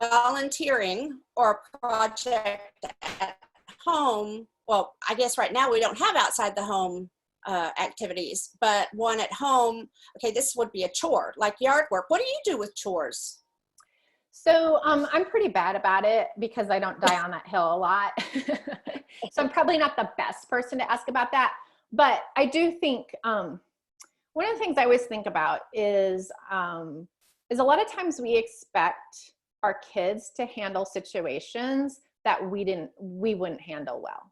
volunteering, or a project at home? Well, I guess right now we don't have outside the home activities, but one at home. Okay, this would be a chore, like yard work. What do you do with chores? So I'm pretty bad about it because I don't die on that hill a lot. So I'm probably not the best person to ask about that. But I do think one of the things I always think about is a lot of times we expect our kids to handle situations that we wouldn't handle well.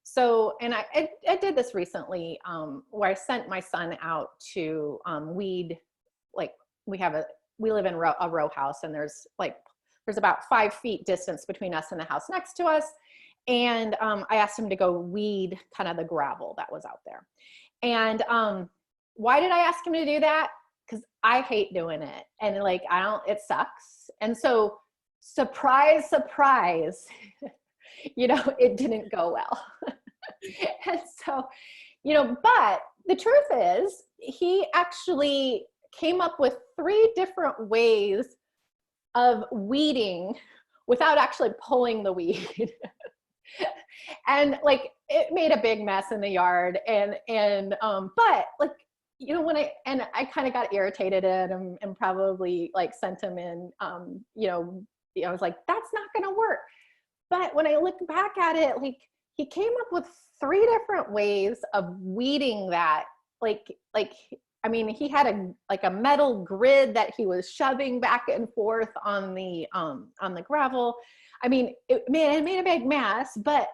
So, and I did this recently, where I sent my son out to weed, like we live in a row house, and there's about 5 feet distance between us and the house next to us. And I asked him to go weed kind of the gravel that was out there. And why did I ask him to do that? Because I hate doing it. And like, it sucks. And so surprise, surprise, it didn't go well. And so, but the truth is he actually came up with 3 different ways of weeding without actually pulling the weed. And like, it made a big mess in the yard. But like, when I kind of got irritated at him and probably like sent him in, I was like, that's not going to work. But when I look back at it, like, he came up with 3 different ways of weeding that. I mean, he had a metal grid that he was shoving back and forth on the gravel. I mean, it made a big mess, but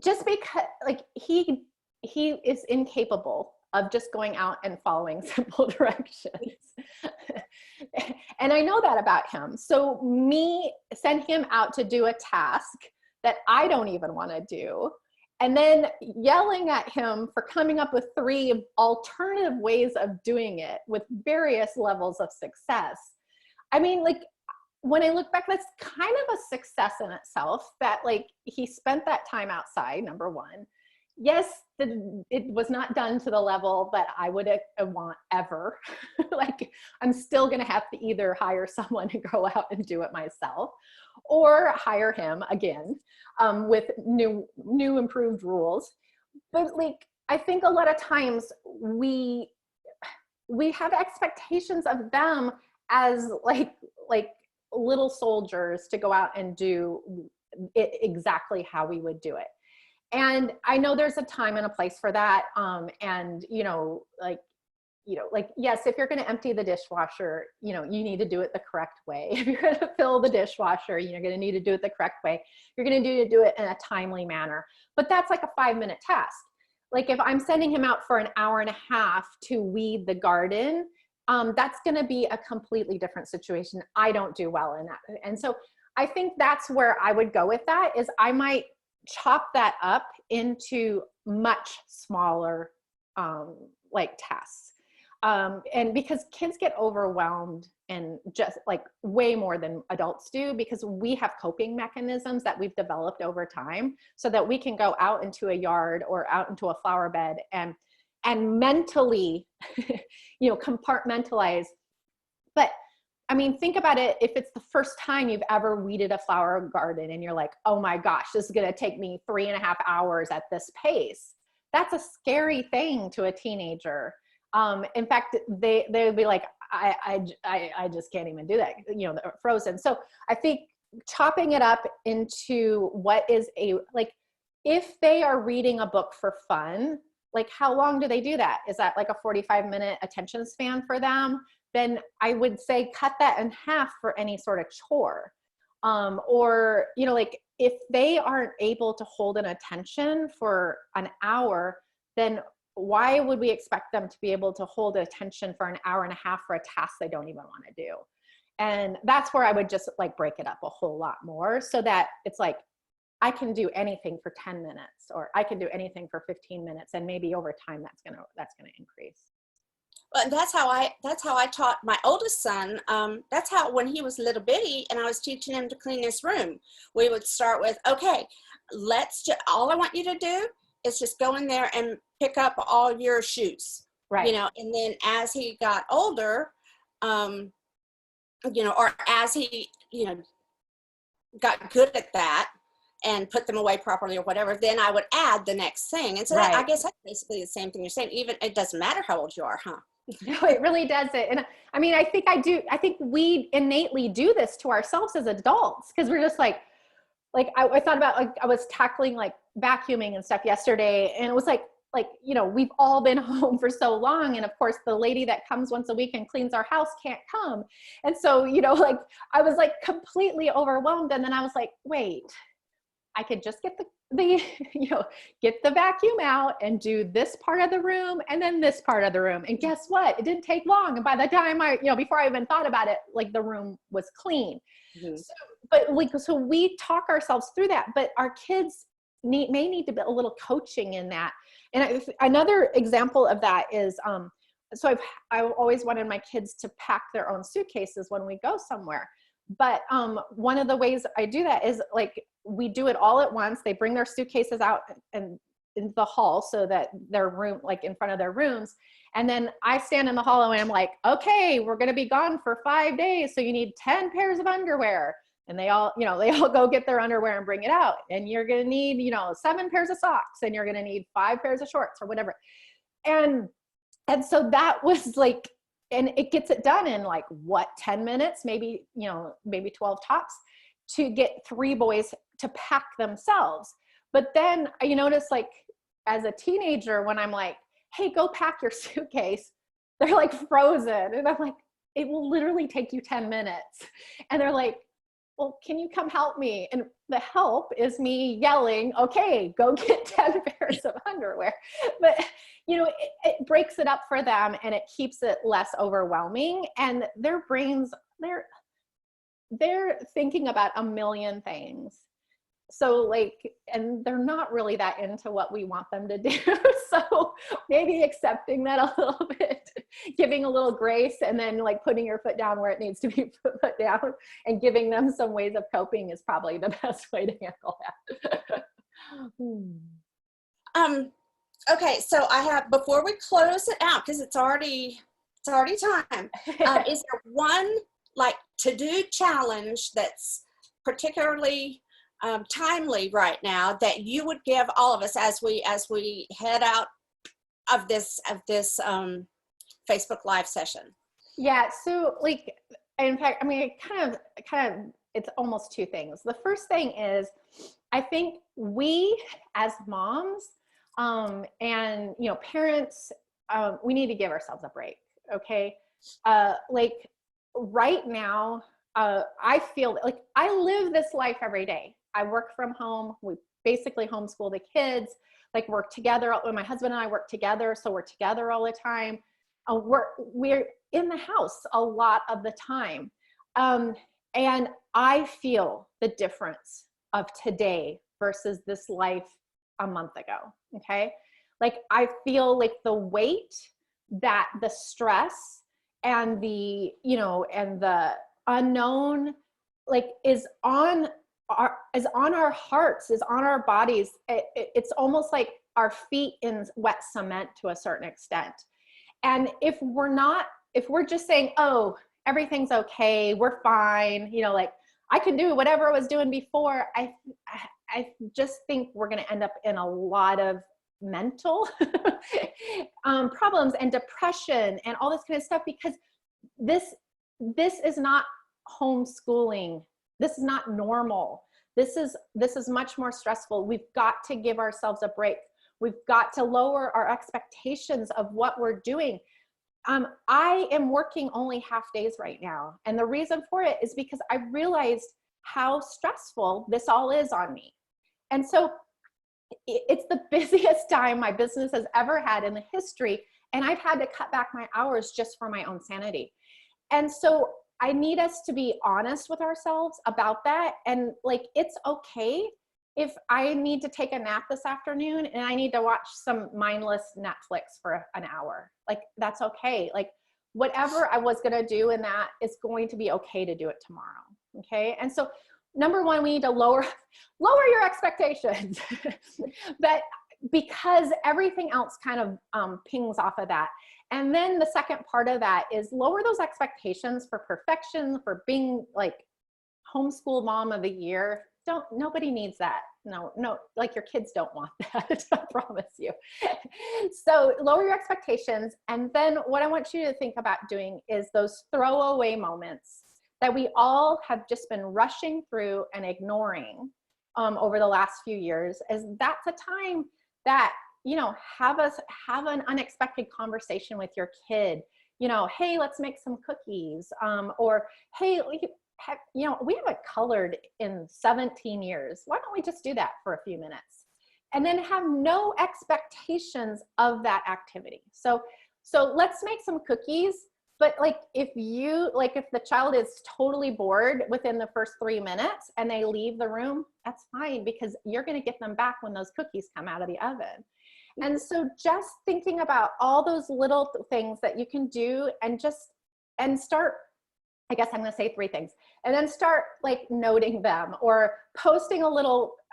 just because like he is incapable of just going out and following simple directions. And I know that about him. So me send him out to do a task that I don't even want to do, and then yelling at him for coming up with 3 alternative ways of doing it with various levels of success. I mean, like, when I look back, that's kind of a success in itself, that like he spent that time outside, number one. Yes, it was not done to the level that I would want ever. Like, I'm still going to have to either hire someone to go out and do it myself, or hire him again with new improved rules. But like, I think a lot of times we have expectations of them as like little soldiers to go out and do it exactly how we would do it. And I know there's a time and a place for that. And yes, if you're going to empty the dishwasher, you need to do it the correct way. If you're going to fill the dishwasher, you're going to need to do it the correct way. You're going to do it in a timely manner. But that's like a 5-minute task. Like, if I'm sending him out for an hour and a half to weed the garden, that's going to be a completely different situation. I don't do well in that. And so I think that's where I would go with that, is I might chop that up into much smaller tasks. And because kids get overwhelmed, and just like way more than adults do, because we have coping mechanisms that we've developed over time, so that we can go out into a yard or out into a flower bed and mentally, compartmentalize. But I mean, think about it. If it's the first time you've ever weeded a flower garden and you're like, oh my gosh, this is going to take me 3.5 hours at this pace. That's a scary thing to a teenager. In fact, they would be like, I just can't even do that. They're frozen. So I think chopping it up into what is if they are reading a book for fun, like, how long do they do that? Is that like a 45-minute attention span for them? Then I would say cut that in half for any sort of chore. Or, if they aren't able to hold an attention for an hour, then why would we expect them to be able to hold attention for an hour and a half for a task they don't even want to do? And that's where I would just like break it up a whole lot more, so that it's like, I can do anything for 10 minutes, or I can do anything for 15 minutes. And maybe over time that's going to increase. Well, that's how I taught my oldest son. That's how, when he was little bitty and I was teaching him to clean his room, we would start with, okay, all I want you to do is just go in there and pick up all your shoes, right? And then as he got older, or as he, got good at that and put them away properly or whatever, then I would add the next thing. And so right. I guess that's basically the same thing you're saying. Even it doesn't matter how old you are, huh? No, it really doesn't. And I mean, I think we innately do this to ourselves as adults, because we're just like I thought about, like, I was tackling like vacuuming and stuff yesterday, and it was like, we've all been home for so long. And of course the lady that comes once a week and cleans our house can't come. And so, I was like completely overwhelmed. And then I was like, wait, I could just get the you know, get the vacuum out and do this part of the room and then this part of the room. And guess what? It didn't take long. And by the time before I even thought about it, like the room was clean. Mm-hmm. So we talk ourselves through that, but our kids may need to be a little coaching in that. And another example of that is, so I've always wanted my kids to pack their own suitcases when we go somewhere. But one of the ways I do that is like, we do it all at once. They bring their suitcases out and in the hall so that their room, like in front of their rooms. And then I stand in the hallway and I'm like, okay, we're going to be gone for 5 days. So you need 10 pairs of underwear. And they all go get their underwear and bring it out. And you're going to need, 7 pairs of socks, and you're going to need 5 pairs of shorts or whatever. And so that was like, and it gets it done in like 10 minutes, maybe 12 tops, to get 3 boys to pack themselves. But then you notice, like, as a teenager, when I'm like, hey, go pack your suitcase, they're like frozen. And I'm like, it will literally take you 10 minutes. And they're like, well, can you come help me? And the help is me yelling, okay, go get 10 pairs of underwear. But, it breaks it up for them, and it keeps it less overwhelming. And their brains, they're thinking about a million things. So like, and they're not really that into what we want them to do. So maybe accepting that a little bit, giving a little grace, and then like putting your foot down where it needs to be put down, and giving them some ways of coping is probably the best way to handle that. Okay, so I have, before we close it out, because it's already time, is there one like to-do challenge that's particularly timely right now that you would give all of us as we head out of this Facebook Live session? Yeah, so like, in fact, I mean, kind of it's almost 2 things. The first thing is, I think we as moms and parents, we need to give ourselves a break. Okay. Like right now, I feel like I live this life every day. I work from home. We basically homeschool the kids, like work together. When my husband and I work together, so we're together all the time. We're in the house a lot of the time. And I feel the difference of today versus this life a month ago. Okay. Like I feel like the weight, that the stress and the, and the unknown, like is on our hearts, is on our bodies. It's almost like our feet in wet cement to a certain extent. And if we're just saying, oh, everything's okay, we're fine, like I can do whatever I was doing before, I just think we're going to end up in a lot of mental problems and depression and all this kind of stuff, because this is not homeschooling. This is not normal. This is much more stressful. We've got to give ourselves a break. We've got to lower our expectations of what we're doing. I am working only half days right now. And the reason for it is because I realized how stressful this all is on me. And so it's the busiest time my business has ever had in the history. And I've had to cut back my hours just for my own sanity. And so I need us to be honest with ourselves about that. And like, it's okay if I need to take a nap this afternoon and I need to watch some mindless Netflix for an hour. Like, that's okay. Like, whatever I was going to do in that, it's going to be okay to do it tomorrow. Okay. And so number one, we need to lower your expectations, but because everything else kind of pings off of that. And then the second part of that is lower those expectations for perfection, for being like homeschool mom of the year. Nobody needs that. No, like your kids don't want that, I promise you. So lower your expectations. And then what I want you to think about doing is those throwaway moments that we all have just been rushing through and ignoring over the last few years. Is that's a time that, have an unexpected conversation with your kid. Hey, let's make some cookies. Or, hey, we haven't colored in 17 years. Why don't we just do that for a few minutes? And then have no expectations of that activity. So let's make some cookies, but like if the child is totally bored within the first 3 minutes and they leave the room, that's fine, because you're going to get them back when those cookies come out of the oven. And so just thinking about all those little things that you can do and start, I guess I'm going to say 3 things, and then start like noting them or posting a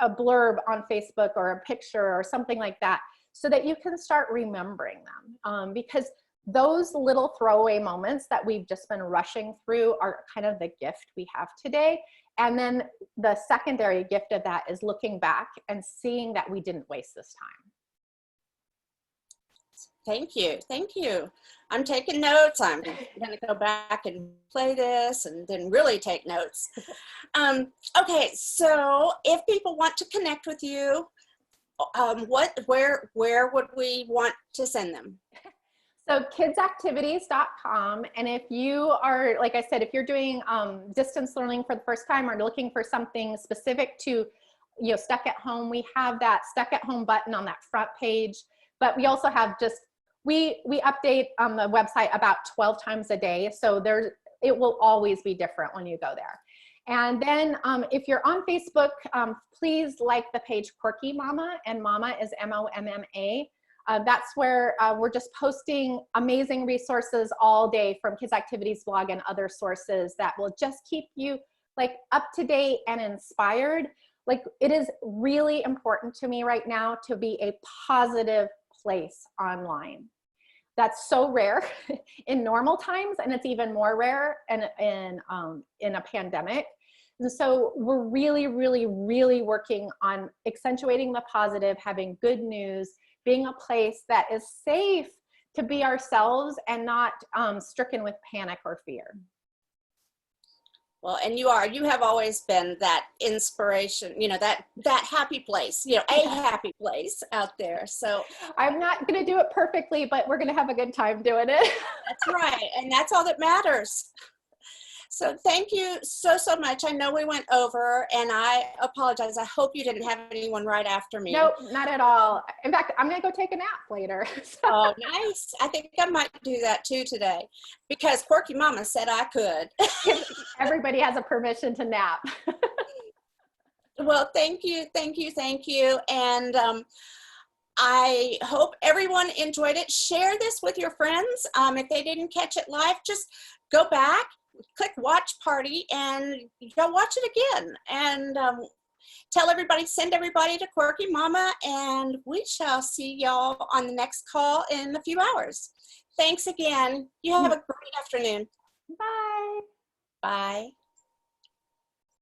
blurb on Facebook or a picture or something like that, so that you can start remembering them. Because those little throwaway moments that we've just been rushing through are kind of the gift we have today. And then the secondary gift of that is looking back and seeing that we didn't waste this time. Thank you. Thank you. I'm taking notes. I'm going to go back and play this and then really take notes. Okay, so if people want to connect with you, where would we want to send them? So kidsactivities.com. And if you are, like I said, if you're doing distance learning for the first time or looking for something specific to, stuck at home, we have that stuck at home button on that front page. But we also have we update on the website about 12 times a day. So it will always be different when you go there. And then if you're on Facebook, please like the page Quirky Momma, and Mama is MOMMA. That's where we're just posting amazing resources all day from Kids Activities blog and other sources that will just keep you like up to date and inspired. Like, it is really important to me right now to be a positive place online. That's so rare in normal times, and it's even more rare in a pandemic. And so we're really, really, really working on accentuating the positive, having good news, being a place that is safe to be ourselves and not stricken with panic or fear. Well, and you have always been that inspiration, that happy place, a happy place out there. So I'm not going to do it perfectly, but we're going to have a good time doing it. That's right. And that's all that matters. So thank you so much. I know we went over, and I apologize. I hope you didn't have anyone right after me. Nope, not at all. In fact, I'm going to go take a nap later. Oh, nice. I think I might do that too today, because Quirky Momma said I could. Everybody has a permission to nap. Well, thank you. And I hope everyone enjoyed it. Share this with your friends. If they didn't catch it live, just go back, click watch party, and go watch it again. And send everybody to Quirky Momma, and we shall see y'all on the next call in a few hours. Thanks again. You have a great afternoon. Bye. Bye.